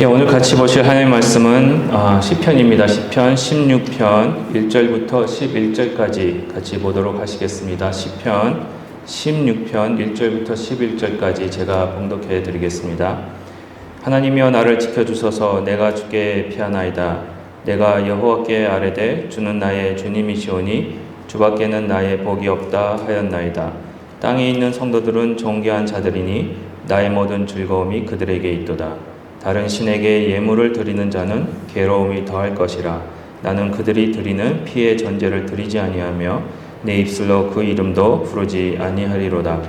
오늘 같이 보실 하나님의 말씀은 시편입니다. 시편 16편 1절부터 11절까지 같이 보도록 하시겠습니다. 시편 16편 1절부터 11절까지 제가 봉독해 드리겠습니다. 하나님이여 나를 지켜주소서. 내가 주께 피하나이다. 내가 여호와께 아뢰되 주는 나의 주님이시오니 주밖에는 나의 복이 없다 하였나이다. 땅에 있는 성도들은 존귀한 자들이니 나의 모든 즐거움이 그들에게 있도다. 다른 신에게 예물을 드리는 자는 괴로움이 더할 것이라. 나는 그들이 드리는 피의 전제를 드리지 아니하며 내 입술로 그 이름도 부르지 아니하리로다.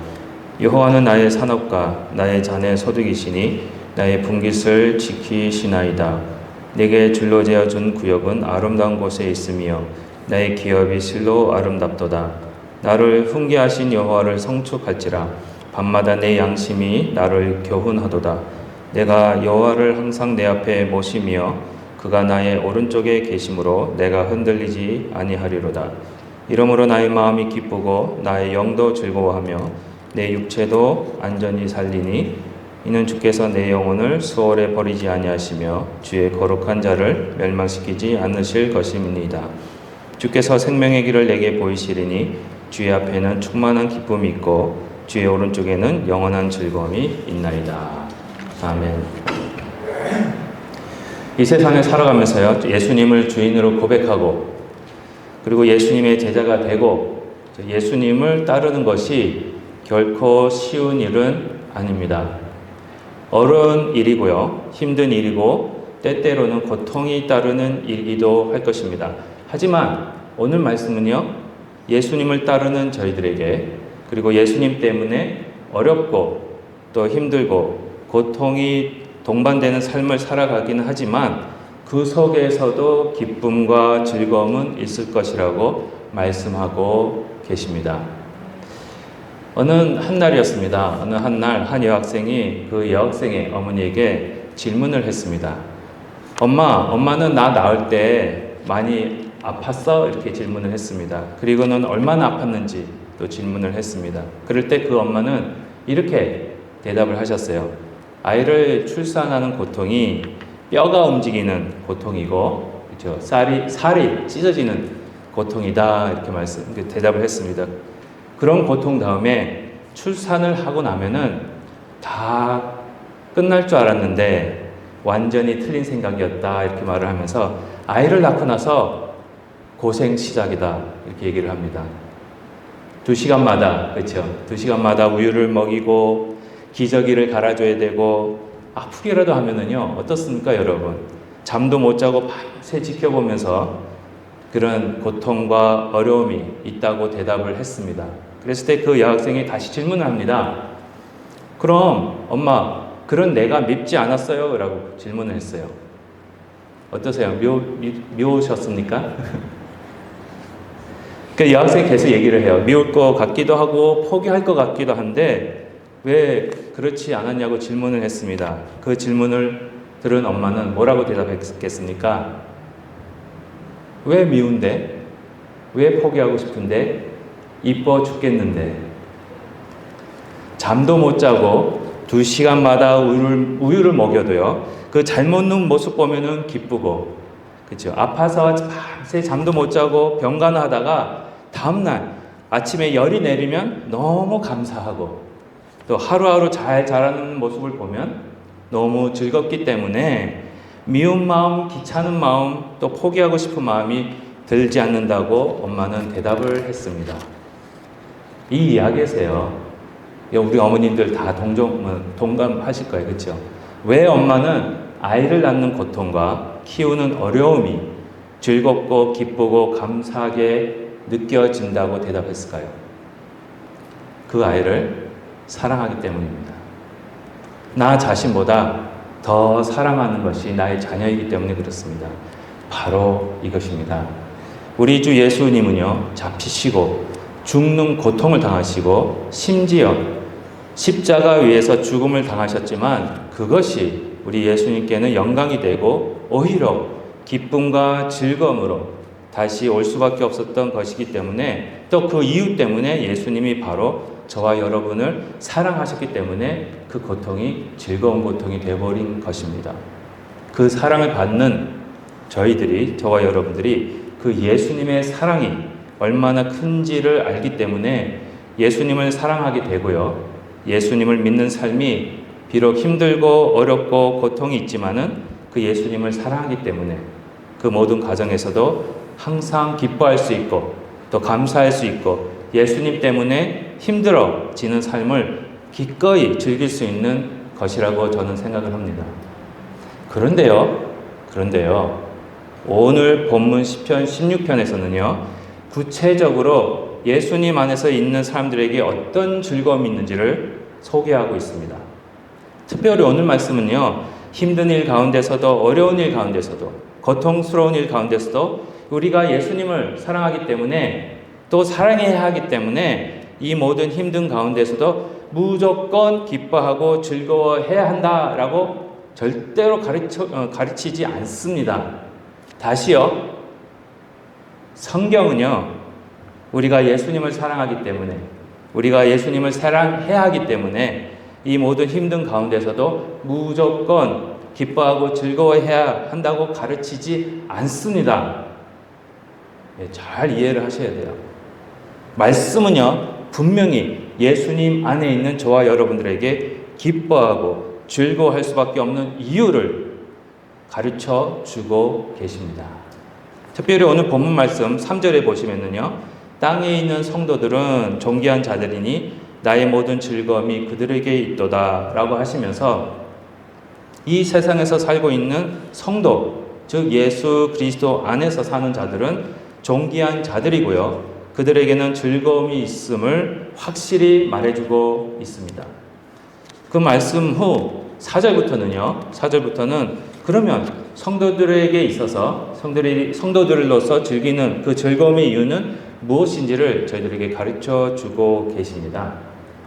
여호와는 나의 산업과 나의 잔의 소득이시니 나의 분깃을 지키시나이다. 내게 줄로 재어준 구역은 아름다운 곳에 있으며 나의 기업이 실로 아름답도다. 나를 훈계하신 여호와를 성축할지라. 밤마다 내 양심이 나를 교훈하도다. 내가 여호와를 항상 내 앞에 모시며 그가 나의 오른쪽에 계심으로 내가 흔들리지 아니하리로다. 이러므로 나의 마음이 기쁘고 나의 영도 즐거워하며 내 육체도 안전히 살리니 이는 주께서 내 영혼을 수월에 버리지 아니하시며 주의 거룩한 자를 멸망시키지 않으실 것임이니이다. 주께서 생명의 길을 내게 보이시리니 주의 앞에는 충만한 기쁨이 있고 주의 오른쪽에는 영원한 즐거움이 있나이다. 아멘. 이 세상에 살아가면서요, 예수님을 주인으로 고백하고 그리고 예수님의 제자가 되고 예수님을 따르는 것이 결코 쉬운 일은 아닙니다. 어려운 일이고요, 힘든 일이고 때때로는 고통이 따르는 일이기도 할 것입니다. 하지만 오늘 말씀은요, 예수님을 따르는 저희들에게 그리고 예수님 때문에 어렵고 또 힘들고 고통이 동반되는 삶을 살아가기는 하지만 그 속에서도 기쁨과 즐거움은 있을 것이라고 말씀하고 계십니다. 어느 한 날이었습니다. 어느 한 날 한 여학생이 그 여학생의 어머니에게 질문을 했습니다. 엄마는 나 낳을 때 많이 아팠어? 이렇게 질문을 했습니다. 그리고는 얼마나 아팠는지 또 질문을 했습니다. 그럴 때 그 엄마는 이렇게 대답을 하셨어요. 아이를 출산하는 고통이 뼈가 움직이는 고통이고, 그렇죠? 살이 찢어지는 고통이다. 이렇게 대답을 했습니다. 그런 고통 다음에 출산을 하고 나면은 다 끝날 줄 알았는데 완전히 틀린 생각이었다. 이렇게 말을 하면서 아이를 낳고 나서 고생 시작이다. 이렇게 얘기를 합니다. 2시간마다, 그렇죠? 2시간마다 우유를 먹이고 기저귀를 갈아줘야 되고 아프기라도 하면은요, 어떻습니까, 여러분? 잠도 못 자고 밤새 지켜보면서 그런 고통과 어려움이 있다고 대답을 했습니다. 그랬을 때 그 여학생이 다시 질문을 합니다. 그럼 엄마, 그런 내가 밉지 않았어요? 라고 질문을 했어요. 어떠세요? 미우셨습니까? 그 여학생이 계속 얘기를 해요. 미울 것 같기도 하고 포기할 것 같기도 한데 왜 그렇지 않았냐고 질문을 했습니다. 그 질문을 들은 엄마는 뭐라고 대답했겠습니까? 왜 미운데? 왜 포기하고 싶은데? 이뻐 죽겠는데. 잠도 못 자고 2시간마다 우유를 먹여도요, 그 잘 먹는 모습 보면은 기쁘고, 그렇죠? 아파서 밤새 잠도 못 자고 병간호하다가 다음날 아침에 열이 내리면 너무 감사하고, 또 하루하루 잘 자라는 모습을 보면 너무 즐겁기 때문에 미운 마음, 귀찮은 마음, 또 포기하고 싶은 마음이 들지 않는다고 엄마는 대답을 했습니다. 이 이야기에서요, 우리 어머님들 다 동감하실 거예요. 그렇죠? 왜 엄마는 아이를 낳는 고통과 키우는 어려움이 즐겁고 기쁘고 감사하게 느껴진다고 대답했을까요? 그 아이를 사랑하기 때문입니다. 나 자신보다 더 사랑하는 것이 나의 자녀이기 때문에 그렇습니다. 바로 이것입니다. 우리 주 예수님은요, 잡히시고 죽는 고통을 당하시고 심지어 십자가 위에서 죽음을 당하셨지만 그것이 우리 예수님께는 영광이 되고 오히려 기쁨과 즐거움으로 다시 올 수밖에 없었던 것이기 때문에, 또 그 이유 때문에 예수님이 바로 저와 여러분을 사랑하셨기 때문에 그 고통이 즐거운 고통이 되어버린 것입니다. 그 사랑을 받는 저희들이, 저와 여러분들이 그 예수님의 사랑이 얼마나 큰지를 알기 때문에 예수님을 사랑하게 되고요. 예수님을 믿는 삶이 비록 힘들고 어렵고 고통이 있지만은 그 예수님을 사랑하기 때문에 그 모든 과정에서도 항상 기뻐할 수 있고 또 감사할 수 있고 예수님 때문에 힘들어지는 삶을 기꺼이 즐길 수 있는 것이라고 저는 생각을 합니다. 그런데요, 오늘 본문 시편 16편에서는요, 구체적으로 예수님 안에서 있는 사람들에게 어떤 즐거움이 있는지를 소개하고 있습니다. 특별히 오늘 말씀은요, 힘든 일 가운데서도 어려운 일 가운데서도 고통스러운 일 가운데서도 우리가 예수님을 사랑하기 때문에 또 사랑해야 하기 때문에 이 모든 힘든 가운데서도 무조건 기뻐하고 즐거워해야 한다라고 절대로 가르치지 않습니다. 다시요, 성경은요, 우리가 예수님을 사랑하기 때문에, 우리가 예수님을 사랑해야 하기 때문에 이 모든 힘든 가운데서도 무조건 기뻐하고 즐거워해야 한다고 가르치지 않습니다. 잘 이해를 하셔야 돼요. 말씀은요, 분명히 예수님 안에 있는 저와 여러분들에게 기뻐하고 즐거워할 수밖에 없는 이유를 가르쳐 주고 계십니다. 특별히 오늘 본문 말씀 3절에 보시면은요, 땅에 있는 성도들은 존귀한 자들이니 나의 모든 즐거움이 그들에게 있도다 라고 하시면서 이 세상에서 살고 있는 성도, 즉 예수 그리스도 안에서 사는 자들은 존귀한 자들이고요, 그들에게는 즐거움이 있음을 확실히 말해주고 있습니다. 그 말씀 후 4절부터는 그러면 성도들에게 있어서 성도들로서 즐기는 그 즐거움의 이유는 무엇인지를 저희들에게 가르쳐 주고 계십니다.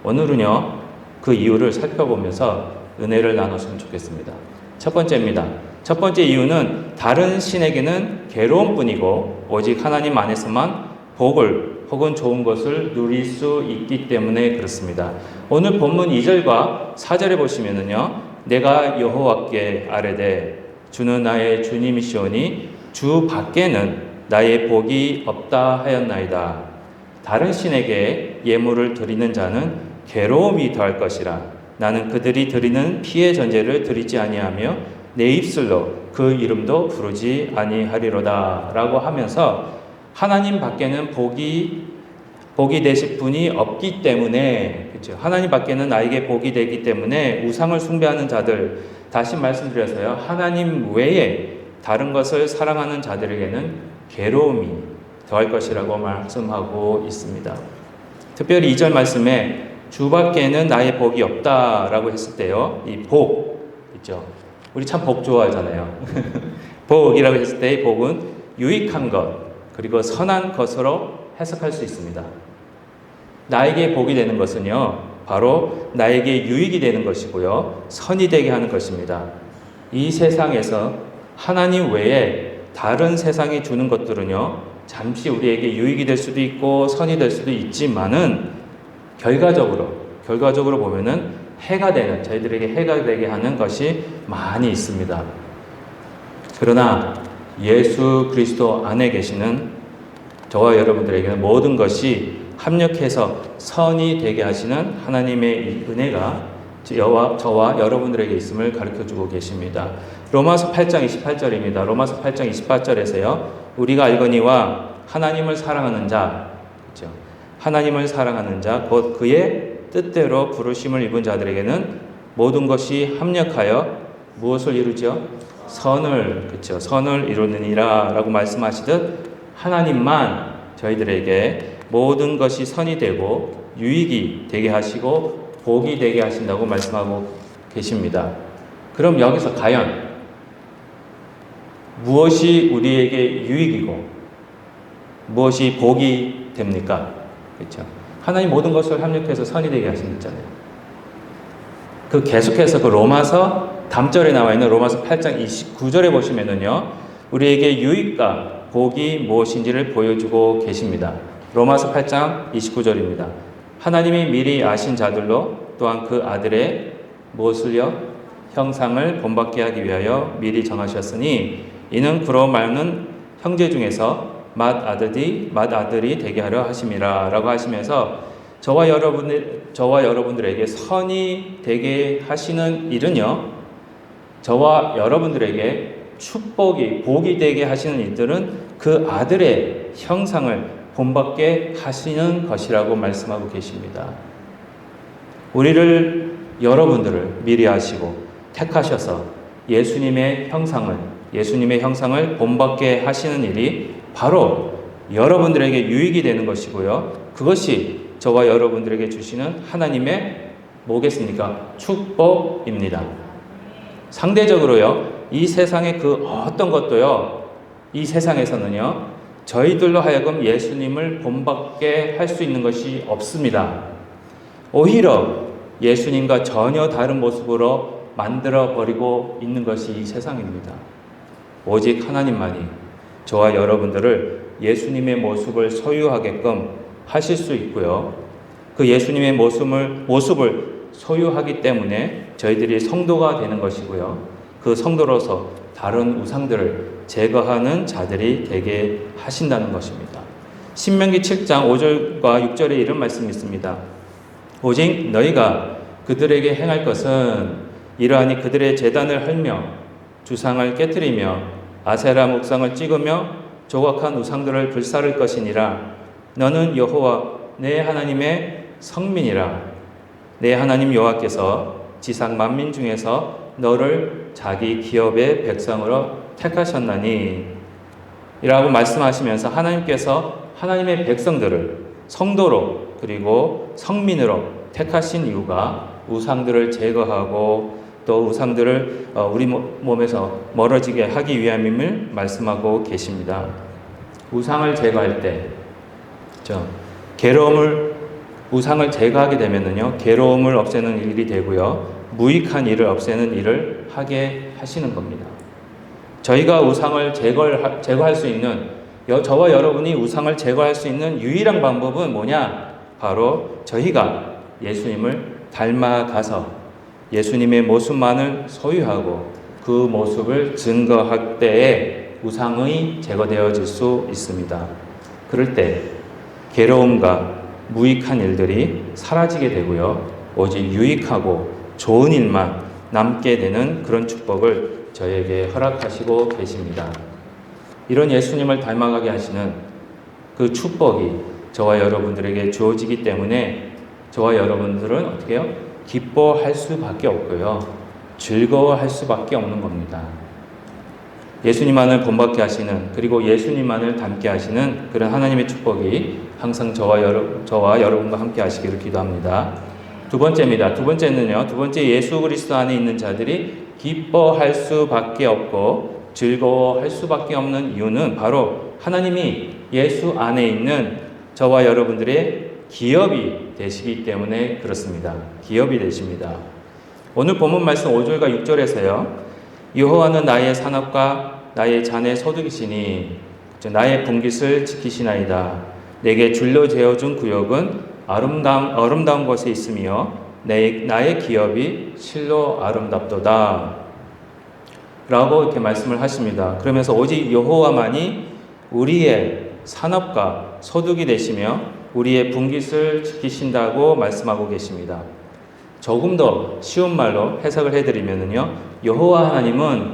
오늘은요, 그 이유를 살펴보면서 은혜를 나눴으면 좋겠습니다. 첫 번째입니다. 첫 번째 이유는 다른 신에게는 괴로움뿐이고 오직 하나님 안에서만 복을 혹은 좋은 것을 누릴 수 있기 때문에 그렇습니다. 오늘 본문 2절과 4절에 보시면은요, 내가 여호와께 아뢰되 주는 나의 주님이시오니 주 밖에는 나의 복이 없다 하였나이다. 다른 신에게 예물을 드리는 자는 괴로움이 더할 것이라. 나는 그들이 드리는 피의 전제를 드리지 아니하며 내 입술로 그 이름도 부르지 아니하리로다 라고 하면서 하나님 밖에는 복이 되실 분이 없기 때문에, 그렇죠? 하나님 밖에는 나에게 복이 되기 때문에 우상을 숭배하는 자들, 다시 말씀드려서요, 하나님 외에 다른 것을 사랑하는 자들에게는 괴로움이 더할 것이라고 말씀하고 있습니다. 특별히 2절 말씀에 주 밖에는 나의 복이 없다라고 했을 때요, 이 복 있죠. 우리 참 복 좋아하잖아요. 복이라고 했을 때 이 복은 유익한 것 그리고 선한 것으로 해석할 수 있습니다. 나에게 복이 되는 것은요, 바로 나에게 유익이 되는 것이고요, 선이 되게 하는 것입니다. 이 세상에서 하나님 외에 다른 세상이 주는 것들은요, 잠시 우리에게 유익이 될 수도 있고 선이 될 수도 있지만은 결과적으로 보면은 해가 되는, 저희들에게 해가 되게 하는 것이 많이 있습니다. 그러나 예수 그리스도 안에 계시는 저와 여러분들에게는 모든 것이 합력해서 선이 되게 하시는 하나님의 은혜가 저와 여러분들에게 있음을 가르쳐주고 계십니다. 로마서 8장 28절입니다. 로마서 8장 28절에서요. 우리가 알거니와 하나님을 사랑하는 자, 그렇죠? 하나님을 사랑하는 자, 곧 그의 뜻대로 부르심을 입은 자들에게는 모든 것이 합력하여 무엇을 이루죠? 그렇죠? 선을 이루느니라 라고 말씀하시듯 하나님만 저희들에게 모든 것이 선이 되고 유익이 되게 하시고 복이 되게 하신다고 말씀하고 계십니다. 그럼 여기서 과연 무엇이 우리에게 유익이고 무엇이 복이 됩니까? 그렇죠? 하나님 모든 것을 합력해서 선이 되게 하신다잖아요. 그 계속해서 그 로마서 다음절에 나와 있는 로마서 8장 29절에 보시면은요, 우리에게 유익과 복이 무엇인지를 보여주고 계십니다. 로마서 8장 29절입니다. 하나님이 미리 아신 자들로 또한 그 아들의 무엇을요? 형상을 본받게 하기 위하여 미리 정하셨으니 이는 그로 말하는 형제 중에서 맏아들이 되게 하려 하심이라 라고 하시면서 저와 여러분들에게 선이 되게 하시는 일은요, 저와 여러분들에게 복이 되게 하시는 일들은 그 아들의 형상을 본받게 하시는 것이라고 말씀하고 계십니다. 여러분들을 미리 아시고 택하셔서 예수님의 형상을 본받게 하시는 일이 바로 여러분들에게 유익이 되는 것이고요. 그것이 저와 여러분들에게 주시는 하나님의 뭐겠습니까? 축복입니다. 상대적으로요, 이 세상의 그 어떤 것도요, 이 세상에서는요, 저희들로 하여금 예수님을 본받게 할 수 있는 것이 없습니다. 오히려 예수님과 전혀 다른 모습으로 만들어버리고 있는 것이 이 세상입니다. 오직 하나님만이 저와 여러분들을 예수님의 모습을 소유하게끔 하실 수 있고요. 그 예수님의 모습을 소유하기 때문에 저희들이 성도가 되는 것이고요. 그 성도로서 다른 우상들을 제거하는 자들이 되게 하신다는 것입니다. 신명기 7장 5절과 6절에 이런 말씀이 있습니다. 오직 너희가 그들에게 행할 것은 이러하니 그들의 제단을 헐며 주상을 깨뜨리며 아세라 목상을 찍으며 조각한 우상들을 불사를 것이니라. 너는 여호와 내 하나님의 성민이라. 내 하나님 여호와께서 지상 만민 중에서 너를 자기 기업의 백성으로 택하셨나니 이라고 말씀하시면서 하나님께서 하나님의 백성들을 성도로 그리고 성민으로 택하신 이유가 우상들을 제거하고 또 우상들을 우리 몸에서 멀어지게 하기 위함임을 말씀하고 계십니다. 우상을 제거할 때 우상을 제거하게 되면은요, 괴로움을 없애는 일이 되고요, 무익한 일을 없애는 일을 하게 하시는 겁니다. 저희가 우상을 제거할 수 있는, 저와 여러분이 우상을 제거할 수 있는 유일한 방법은 뭐냐? 바로 저희가 예수님을 닮아가서 예수님의 모습만을 소유하고 그 모습을 증거할 때에 우상이 제거되어질 수 있습니다. 그럴 때 괴로움과 무익한 일들이 사라지게 되고요, 오직 유익하고 좋은 일만 남게 되는 그런 축복을 저에게 허락하시고 계십니다. 이런 예수님을 닮아가게 하시는 그 축복이 저와 여러분들에게 주어지기 때문에 저와 여러분들은 어떻게 해요? 기뻐할 수밖에 없고요, 즐거워할 수밖에 없는 겁니다. 예수님만을 본받게 하시는, 그리고 예수님만을 닮게 하시는 그런 하나님의 축복이 항상 저와 여러분과 함께 하시기를 기도합니다. 두 번째입니다. 두 번째 예수 그리스도 안에 있는 자들이 기뻐할 수밖에 없고 즐거워할 수밖에 없는 이유는 바로 하나님이 예수 안에 있는 저와 여러분들의 기업이 되시기 때문에 그렇습니다. 기업이 되십니다. 오늘 본문 말씀 5절과 6절에서요. 여호와는 나의 산업과 나의 잔의 소득이시니 나의 분깃을 지키시나이다. 내게 줄로 재어준 구역은 아름다운 곳에 있으며 나의 기업이 실로 아름답도다. 라고 이렇게 말씀을 하십니다. 그러면서 오직 여호와만이 우리의 산업과 소득이 되시며 우리의 분깃을 지키신다고 말씀하고 계십니다. 조금 더 쉬운 말로 해석을 해드리면요, 여호와 하나님은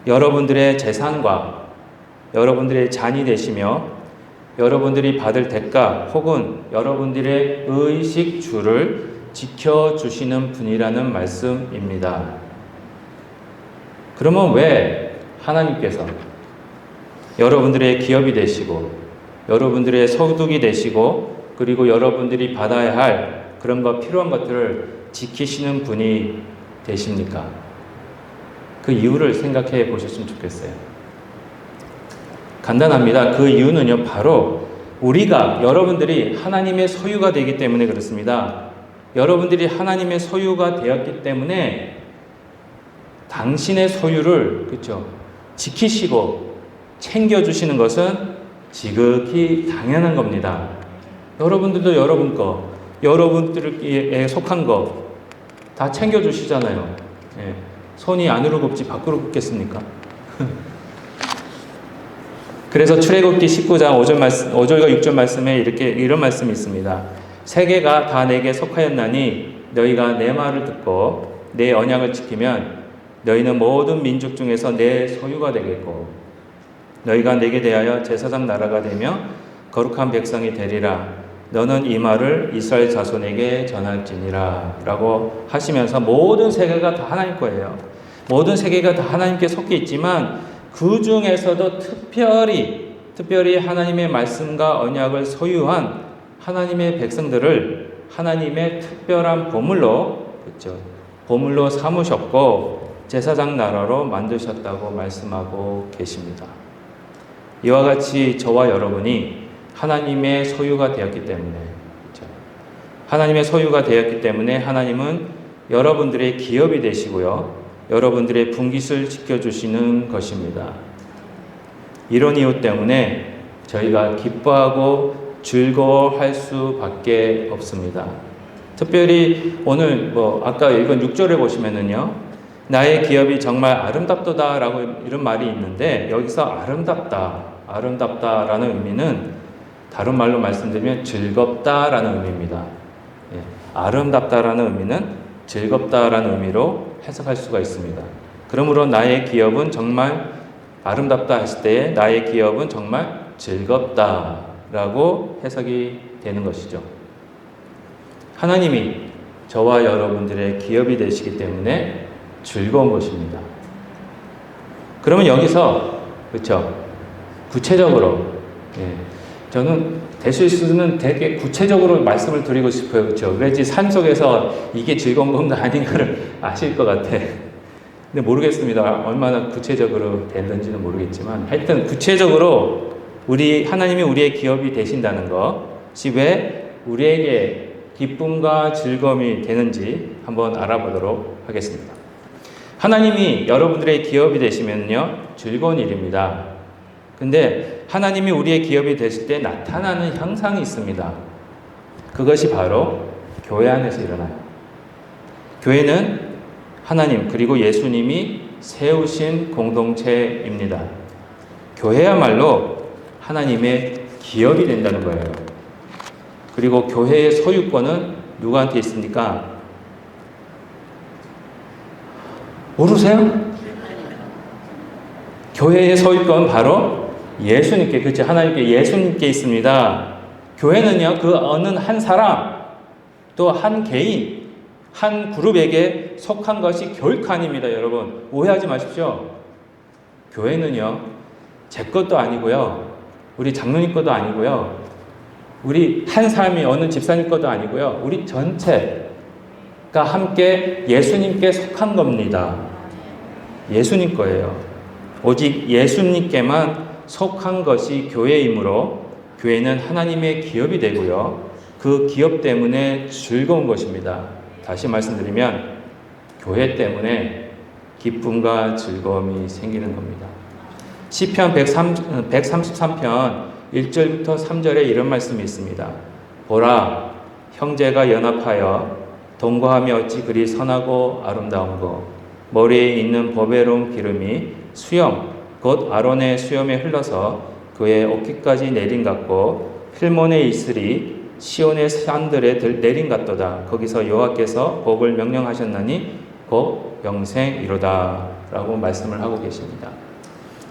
여러분들의 재산과 여러분들의 잔이 되시며 여러분들이 받을 대가 혹은 여러분들의 의식주를 지켜주시는 분이라는 말씀입니다. 그러면 왜 하나님께서 여러분들의 기업이 되시고 여러분들의 소득이 되시고 그리고 여러분들이 받아야 할 그런 필요한 것들을 지키시는 분이 되십니까? 그 이유를 생각해 보셨으면 좋겠어요. 간단합니다. 그 이유는요, 바로 여러분들이 하나님의 소유가 되기 때문에 그렇습니다. 여러분들이 하나님의 소유가 되었기 때문에 당신의 소유를 지키시고 챙겨주시는 것은 지극히 당연한 겁니다. 여러분들도 여러분들에 속한 거 다 챙겨주시잖아요. 예. 손이 안으로 굽지 밖으로 굽겠습니까? 그래서 출애굽기 19장 5절과 6절 말씀에 이런 말씀이 있습니다. 세계가 다 내게 속하였나니 너희가 내 말을 듣고 내 언약을 지키면 너희는 모든 민족 중에서 내 소유가 되겠고 너희가 내게 대하여 제사장 나라가 되며 거룩한 백성이 되리라. 너는 이 말을 이스라엘 자손에게 전할지니라 라고 하시면서 모든 세계가 다 하나님 거예요. 모든 세계가 다 하나님께 속해 있지만 그 중에서도 특별히 하나님의 말씀과 언약을 소유한 하나님의 백성들을 하나님의 특별한 보물로, 그렇죠, 보물로 삼으셨고 제사장 나라로 만드셨다고 말씀하고 계십니다. 이와 같이 저와 여러분이 하나님의 소유가 되었기 때문에, 그렇죠, 하나님의 소유가 되었기 때문에 하나님은 여러분들의 기업이 되시고요, 여러분들의 분깃을 지켜주시는 것입니다. 이런 이유 때문에 저희가 기뻐하고 즐거워할 수밖에 없습니다. 특별히 오늘 아까 읽은 6절에 보시면은요, 나의 기업이 정말 아름답도다라고 이런 말이 있는데 여기서 아름답다라는 의미는 다른 말로 말씀드리면 즐겁다라는 의미입니다. 예, 아름답다라는 의미는 즐겁다라는 의미로 해석할 수가 있습니다. 그러므로 나의 기업은 정말 아름답다 했을 때에 나의 기업은 정말 즐겁다라고 해석이 되는 것이죠. 하나님이 저와 여러분들의 기업이 되시기 때문에 즐거운 것입니다. 그러면 여기서, 그렇죠, 구체적으로, 예, 저는 대수는 되게 구체적으로 말씀을 드리고 싶어요. 그렇죠? 그래야지 산속에서 이게 즐거운 건가 아닌가를 아실 것 같아. 근데 모르겠습니다. 얼마나 구체적으로 됐는지는 모르겠지만 하여튼 구체적으로 하나님이 우리의 기업이 되신다는 것이 왜 우리에게 기쁨과 즐거움이 되는지 한번 알아보도록 하겠습니다. 하나님이 여러분들의 기업이 되시면요, 즐거운 일입니다. 근데 하나님이 우리의 기업이 되실 때 나타나는 현상이 있습니다. 그것이 바로 교회 안에서 일어나요. 교회는 하나님 그리고 예수님이 세우신 공동체입니다. 교회야말로 하나님의 기업이 된다는 거예요. 그리고 교회의 소유권은 누구한테 있습니까? 모르세요? 교회의 소유권은 바로 예수님께, 그렇죠, 하나님께, 예수님께 있습니다. 교회는요, 그 어느 한 사람, 또 한 개인, 한 그룹에게 속한 것이 결코 아닙니다. 여러분, 오해하지 마십시오. 교회는요, 제 것도 아니고요, 우리 장로님 것도 아니고요, 우리 한 사람이 어느 집사님 것도 아니고요, 우리 전체가 함께 예수님께 속한 겁니다. 예수님 거예요. 오직 예수님께만 속한 것이 교회이므로 교회는 하나님의 기업이 되고요, 그 기업 때문에 즐거운 것입니다. 다시 말씀드리면 교회 때문에 기쁨과 즐거움이 생기는 겁니다. 시편 133편 1절부터 3절에 이런 말씀이 있습니다. 보라, 형제가 연합하여 동거하며 어찌 그리 선하고 아름다운고, 머리에 있는 보배로운 기름이 수염 곧 아론의 수염에 흘러서 그의 어깨까지 내린 같고 힐몬의 이슬이 시온의 산들에 내린 같도다. 거기서 여호와께서 복을 명령하셨나니 곧 영생이로다 라고 말씀을 하고 계십니다.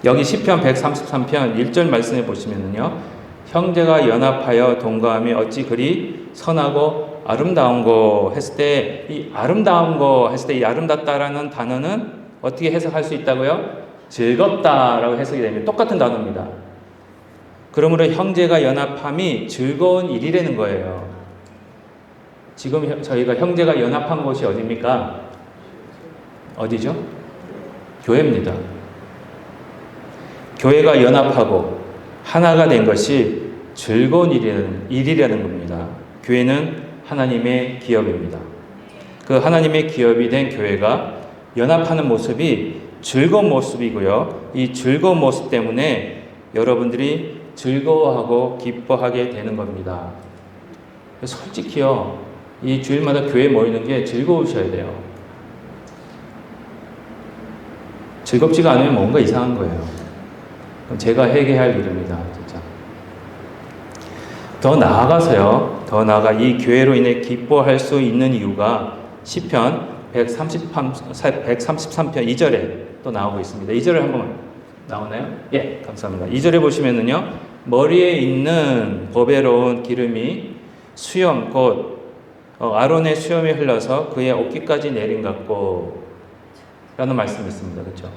여기 시편 133편 1절 말씀에 보시면요, 형제가 연합하여 동거하며 어찌 그리 선하고 아름다운고 했을 때, 이 아름다운고 했을 때 이 아름답다라는 단어는 어떻게 해석할 수 있다고요? 즐겁다라고 해석이 됩니다. 똑같은 단어입니다. 그러므로 형제가 연합함이 즐거운 일이라는 거예요. 지금 저희가 형제가 연합한 곳이 어디입니까? 어디죠? 교회입니다. 교회가 연합하고 하나가 된 것이 즐거운 일이라는 겁니다. 교회는 하나님의 기업입니다. 그 하나님의 기업이 된 교회가 연합하는 모습이 즐거운 모습이고요. 이 즐거운 모습 때문에 여러분들이 즐거워하고 기뻐하게 되는 겁니다. 솔직히요, 이 주일마다 교회에 모이는 게 즐거우셔야 돼요. 즐겁지가 않으면 뭔가 이상한 거예요. 제가 회개할 일입니다. 진짜. 더 나아가서요. 더 나아가 이 교회로 인해 기뻐할 수 있는 이유가 시편 133편 2절에 또 나오고 있습니다. 2절을 한번 나오나요? 예, 감사합니다. 2절에 보시면은요. 머리에 있는 보배로운 기름이 수염 곧 아론의 수염에 흘러서 그의 어깨까지 내린 같고 라는 말씀이 있습니다. 그렇죠?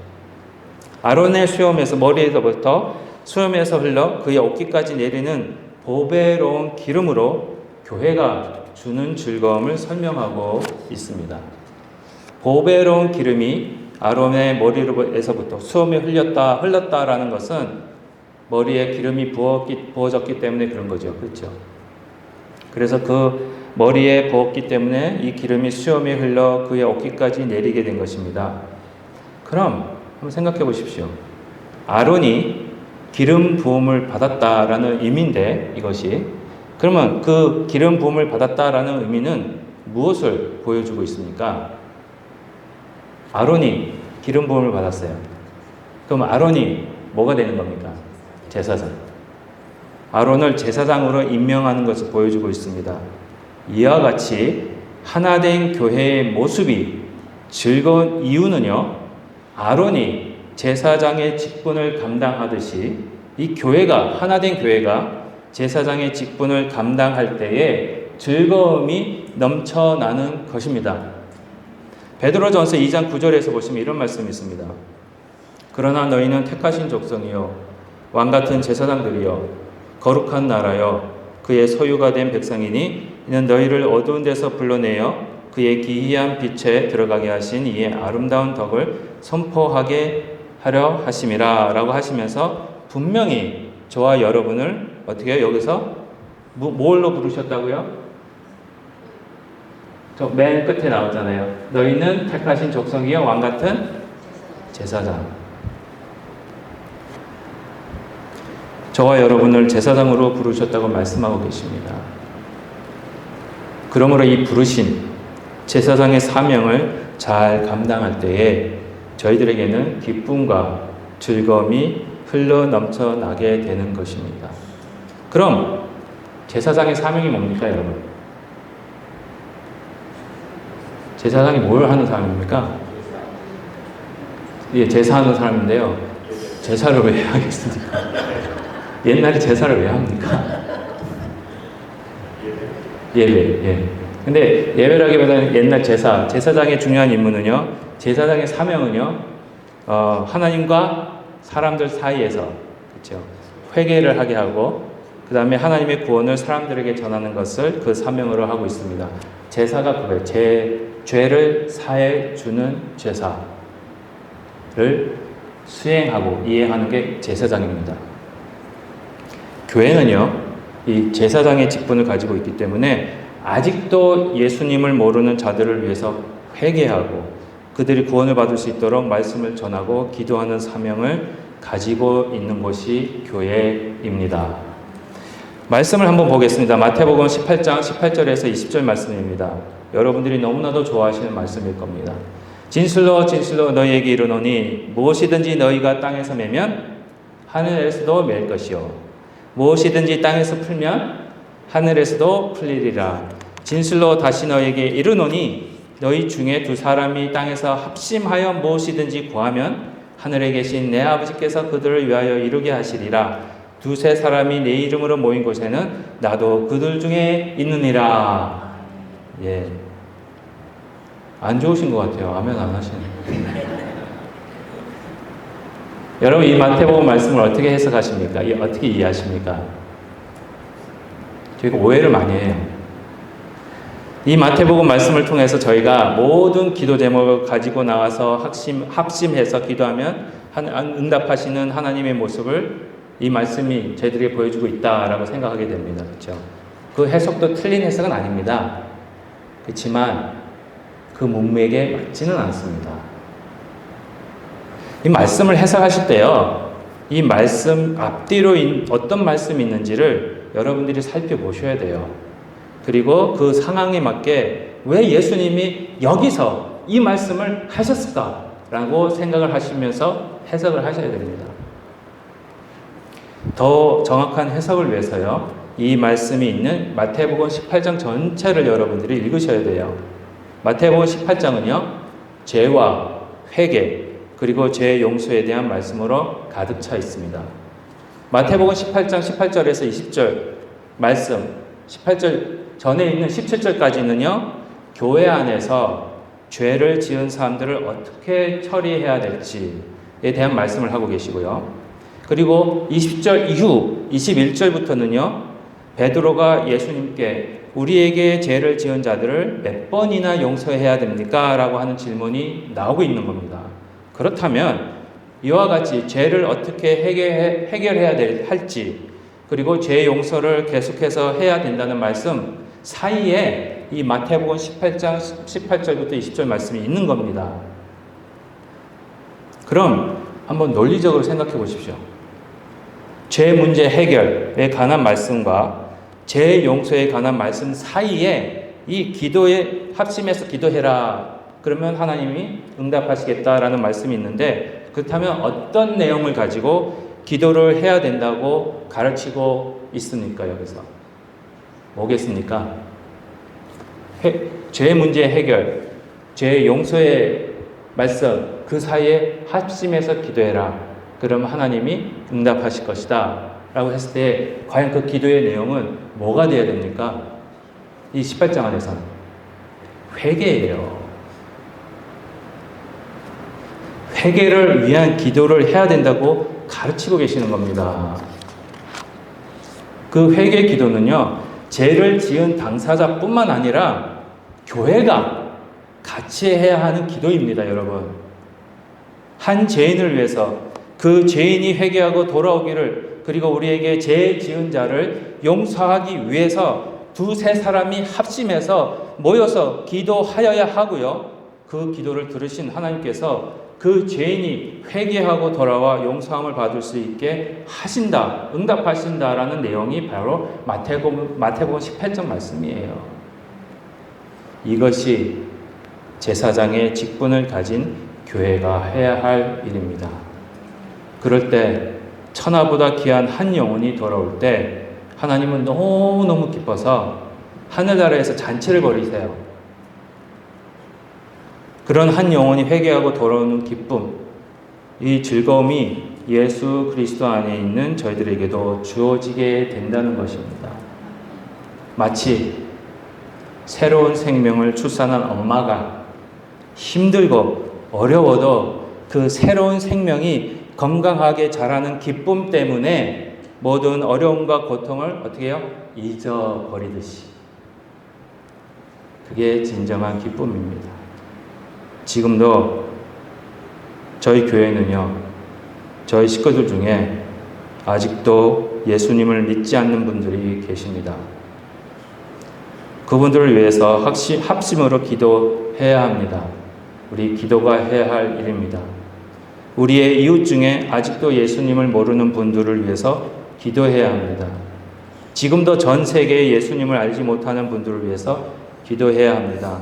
아론의 수염에서 머리에서부터 수염에서 흘러 그의 어깨까지 내리는 보배로운 기름으로 교회가 주는 즐거움을 설명하고 있습니다. 보배로운 기름이 아론의 머리에서부터 수염에 흘렀다라는 것은 머리에 기름이 부어졌기 때문에 그런 거죠. 그렇죠? 그래서 그 머리에 부었기 때문에 이 기름이 수염에 흘러 그의 어깨까지 내리게 된 것입니다. 그럼 한번 생각해 보십시오. 아론이 기름 부음을 받았다라는 의미인데 이것이 그러면 그 기름 부음을 받았다라는 의미는 무엇을 보여주고 있습니까? 아론이 기름 부음을 받았어요. 그럼 아론이 뭐가 되는 겁니까? 제사장. 아론을 제사장으로 임명하는 것을 보여주고 있습니다. 이와 같이 하나된 교회의 모습이 즐거운 이유는요. 아론이 제사장의 직분을 감당하듯이 이 교회가 하나된 교회가 제사장의 직분을 감당할 때에 즐거움이 넘쳐나는 것입니다. 베드로전서 2장 9절에서 보시면 이런 말씀이 있습니다. 그러나 너희는 택하신 족속이요 왕같은 제사장들이요 거룩한 나라요 그의 소유가 된 백성이니 이는 너희를 어두운 데서 불러내어 그의 기이한 빛에 들어가게 하신 이의 아름다운 덕을 선포하게 하려 하심이라 라고 하시면서 분명히 저와 여러분을 어떻게 해요? 여기서 뭘로 부르셨다고요? 저 맨 끝에 나오잖아요. 너희는 택하신 족속이요 왕같은 제사장. 저와 여러분을 제사장으로 부르셨다고 말씀하고 계십니다. 그러므로 이 부르신 제사장의 사명을 잘 감당할 때에 저희들에게는 기쁨과 즐거움이 흘러 넘쳐나게 되는 것입니다. 그럼 제사장의 사명이 뭡니까, 여러분? 제사장이 뭘 하는 사람입니까? 예, 제사하는 사람인데요. 제사를 왜 하겠습니까? 옛날에 제사를 왜 합니까? 예배, 예. 근데 예배라기보다는 옛날 제사장의 중요한 임무는요, 제사장의 사명은요, 하나님과 사람들 사이에서, 그렇죠? 회개를 하게 하고, 그 다음에 하나님의 구원을 사람들에게 전하는 것을 그 사명으로 하고 있습니다. 제사가 그거예요. 죄를 사해 주는 제사를 수행하고 이해하는 게 제사장입니다. 교회는요, 이 제사장의 직분을 가지고 있기 때문에 아직도 예수님을 모르는 자들을 위해서 회개하고 그들이 구원을 받을 수 있도록 말씀을 전하고 기도하는 사명을 가지고 있는 곳이 교회입니다. 말씀을 한번 보겠습니다. 마태복음 18장 18절에서 20절 말씀입니다. 여러분들이 너무나도 좋아하시는 말씀일 겁니다. 진실로 진실로 너희에게 이르노니 무엇이든지 너희가 땅에서 매면 하늘에서도 맬 것이요 무엇이든지 땅에서 풀면 하늘에서도 풀리리라. 진실로 다시 너희에게 이르노니 너희 중에 두 사람이 땅에서 합심하여 무엇이든지 구하면 하늘에 계신 내 아버지께서 그들을 위하여 이루게 하시리라. 두세 사람이 내 이름으로 모인 곳에는 나도 그들 중에 있느니라. 예. 안 좋으신 것 같아요. 아멘 안 하시는. 여러분 이 마태복음 말씀을 어떻게 해석하십니까? 어떻게 이해하십니까? 저희가 오해를 많이 해요. 이 마태복음 말씀을 통해서 저희가 모든 기도 제목을 가지고 나와서 합심해서 기도하면 응답하시는 하나님의 모습을 이 말씀이 저희들에게 보여주고 있다라고 생각하게 됩니다. 그렇죠? 그 해석도 틀린 해석은 아닙니다. 그렇지만 그 문맥에 맞지는 않습니다. 이 말씀을 해석하실 때요, 이 말씀 앞뒤로 어떤 말씀이 있는지를 여러분들이 살펴보셔야 돼요. 그리고 그 상황에 맞게 왜 예수님이 여기서 이 말씀을 하셨을까? 라고 생각을 하시면서 해석을 하셔야 됩니다. 더 정확한 해석을 위해서요, 이 말씀이 있는 마태복음 18장 전체를 여러분들이 읽으셔야 돼요. 마태복음 18장은요, 죄와 회개 그리고 죄 용서에 대한 말씀으로 가득 차 있습니다. 마태복음 18장 18절에서 20절 말씀, 18절 전에 있는 17절까지는요, 교회 안에서 죄를 지은 사람들을 어떻게 처리해야 될지에 대한 말씀을 하고 계시고요. 그리고 20절 이후 21절부터는요, 베드로가 예수님께 우리에게 죄를 지은 자들을 몇 번이나 용서해야 됩니까? 라고 하는 질문이 나오고 있는 겁니다. 그렇다면 이와 같이 죄를 어떻게 해결해야 할지, 그리고 죄 용서를 계속해서 해야 된다는 말씀 사이에 이 마태복음 18장 18절부터 20절 말씀이 있는 겁니다. 그럼 한번 논리적으로 생각해 보십시오. 죄 문제 해결에 관한 말씀과 죄 용서에 관한 말씀 사이에 이 기도에 합심해서 기도해라, 그러면 하나님이 응답하시겠다라는 말씀이 있는데, 그렇다면 어떤 내용을 가지고 기도를 해야 된다고 가르치고 있습니까? 여기서 뭐겠습니까? 죄 문제 해결, 죄 용서의 말씀 그 사이에 합심해서 기도해라, 그럼 하나님이 응답하실 것이다 라고 했을 때 과연 그 기도의 내용은 뭐가 되어야 됩니까? 이 18장 안에서는 회개예요. 회개를 위한 기도를 해야 된다고 가르치고 계시는 겁니다. 그 회개 기도는요, 죄를 지은 당사자뿐만 아니라 교회가 같이 해야 하는 기도입니다, 여러분. 한 죄인을 위해서 그 죄인이 회개하고 돌아오기를, 그리고 우리에게 죄 지은 자를 용서하기 위해서 두세 사람이 합심해서 모여서 기도하여야 하고요, 그 기도를 들으신 하나님께서 그 죄인이 회개하고 돌아와 용서함을 받을 수 있게 하신다, 응답하신다라는 내용이 바로 마태복음 18장 말씀이에요. 이것이 제사장의 직분을 가진 교회가 해야 할 일입니다. 그럴 때 천하보다 귀한 한 영혼이 돌아올 때 하나님은 너무너무 기뻐서 하늘나라에서 잔치를 벌이세요. 그런 한 영혼이 회개하고 돌아오는 기쁨, 이 즐거움이 예수 그리스도 안에 있는 저희들에게도 주어지게 된다는 것입니다. 마치 새로운 생명을 출산한 엄마가 힘들고 어려워도 그 새로운 생명이 건강하게 자라는 기쁨 때문에 모든 어려움과 고통을 어떻게 해요? 잊어버리듯이. 그게 진정한 기쁨입니다. 지금도 저희 교회는요, 저희 식구들 중에 아직도 예수님을 믿지 않는 분들이 계십니다. 그분들을 위해서 합심으로 기도해야 합니다. 우리 기도가 해야 할 일입니다. 우리의 이웃 중에 아직도 예수님을 모르는 분들을 위해서 기도해야 합니다. 지금도 전 세계에 예수님을 알지 못하는 분들을 위해서 기도해야 합니다.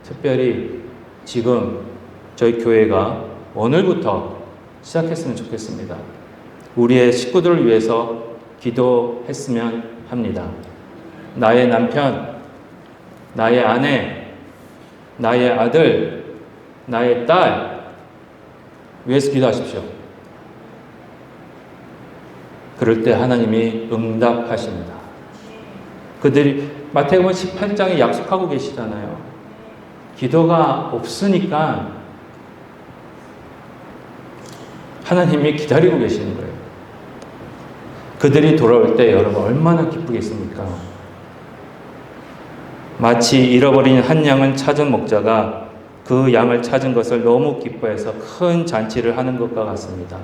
특별히 지금 저희 교회가 오늘부터 시작했으면 좋겠습니다. 우리의 식구들을 위해서 기도했으면 합니다. 나의 남편, 나의 아내, 나의 아들, 나의 딸 위해서 기도하십시오. 그럴 때 하나님이 응답하십니다. 그들이 마태복음 18장에 약속하고 계시잖아요. 기도가 없으니까 하나님이 기다리고 계시는 거예요. 그들이 돌아올 때 여러분 얼마나 기쁘겠습니까? 마치 잃어버린 한 양을 찾은 목자가 그 양을 찾은 것을 너무 기뻐해서 큰 잔치를 하는 것과 같습니다.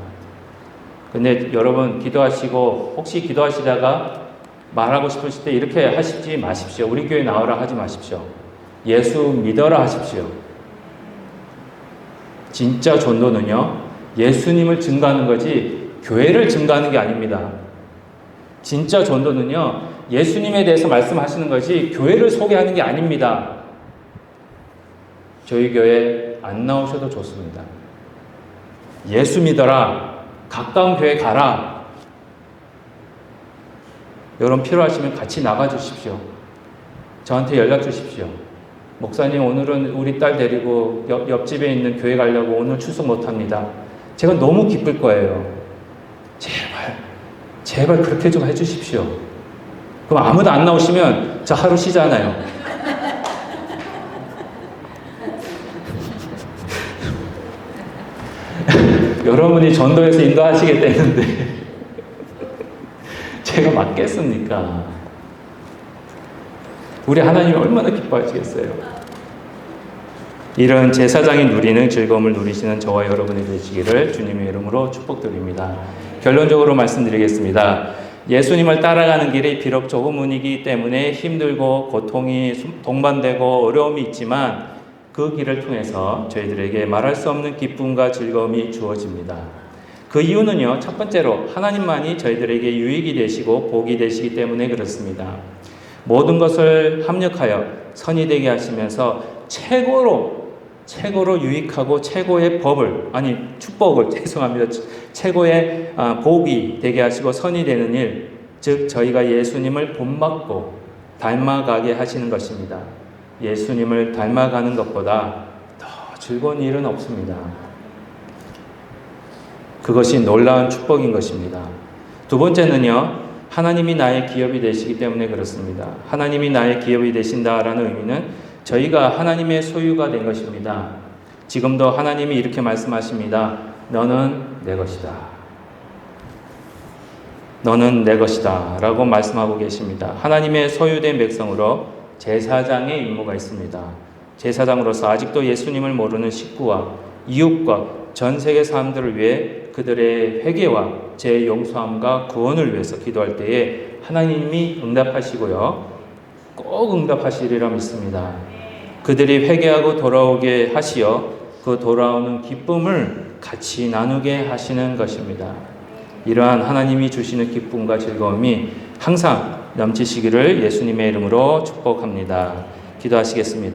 근데 여러분 기도하시고 혹시 기도하시다가 말하고 싶으실 때 이렇게 하시지 마십시오. 우리 교회 나오라 하지 마십시오. 예수 믿어라 하십시오. 진짜 전도는요, 예수님을 증거하는 거지 교회를 증거하는 게 아닙니다. 진짜 전도는요, 예수님에 대해서 말씀하시는 것이 교회를 소개하는 게 아닙니다. 저희 교회 안 나오셔도 좋습니다. 예수 믿어라. 가까운 교회 가라. 여러분 필요하시면 같이 나가 주십시오. 저한테 연락 주십시오. 목사님, 오늘은 우리 딸 데리고 옆집에 있는 교회 가려고 오늘 출석 못합니다. 제가 너무 기쁠 거예요. 제발 그렇게 좀 해주십시오. 그럼 아무도 안 나오시면 저 하루 쉬잖아요. 여러분이 전도해서 인도하시겠다는데 제가 맞겠습니까? 우리 하나님이 얼마나 기뻐하시겠어요? 이런 제사장이 누리는 즐거움을 누리시는 저와 여러분이 되시기를 주님의 이름으로 축복드립니다. 결론적으로 말씀드리겠습니다. 예수님을 따라가는 길이 비록 좁은이기 때문에 힘들고 고통이 동반되고 어려움이 있지만 그 길을 통해서 저희들에게 말할 수 없는 기쁨과 즐거움이 주어집니다. 그 이유는요, 첫 번째로 하나님만이 저희들에게 유익이 되시고 복이 되시기 때문에 그렇습니다. 모든 것을 합력하여 선이 되게 하시면서 최고로 유익하고 최고의 축복을 최고의 복이 되게 하시고 선이 되는 일, 즉 저희가 예수님을 본받고 닮아가게 하시는 것입니다. 예수님을 닮아가는 것보다 더 즐거운 일은 없습니다. 그것이 놀라운 축복인 것입니다. 두 번째는요, 하나님이 나의 기업이 되시기 때문에 그렇습니다. 하나님이 나의 기업이 되신다라는 의미는 저희가 하나님의 소유가 된 것입니다. 지금도 하나님이 이렇게 말씀하십니다. 너는 내 것이다. 너는 내 것이다 라고 말씀하고 계십니다. 하나님의 소유된 백성으로 제사장의 임무가 있습니다. 제사장으로서 아직도 예수님을 모르는 식구와 이웃과 전 세계 사람들을 위해 그들의 회개와 재용서함과 구원을 위해서 기도할 때에 하나님이 응답하시고요. 꼭 응답하시리라 믿습니다. 그들이 회개하고 돌아오게 하시어 그 돌아오는 기쁨을 같이 나누게 하시는 것입니다. 이러한 하나님이 주시는 기쁨과 즐거움이 항상 넘치시기를 예수님의 이름으로 축복합니다. 기도하시겠습니다.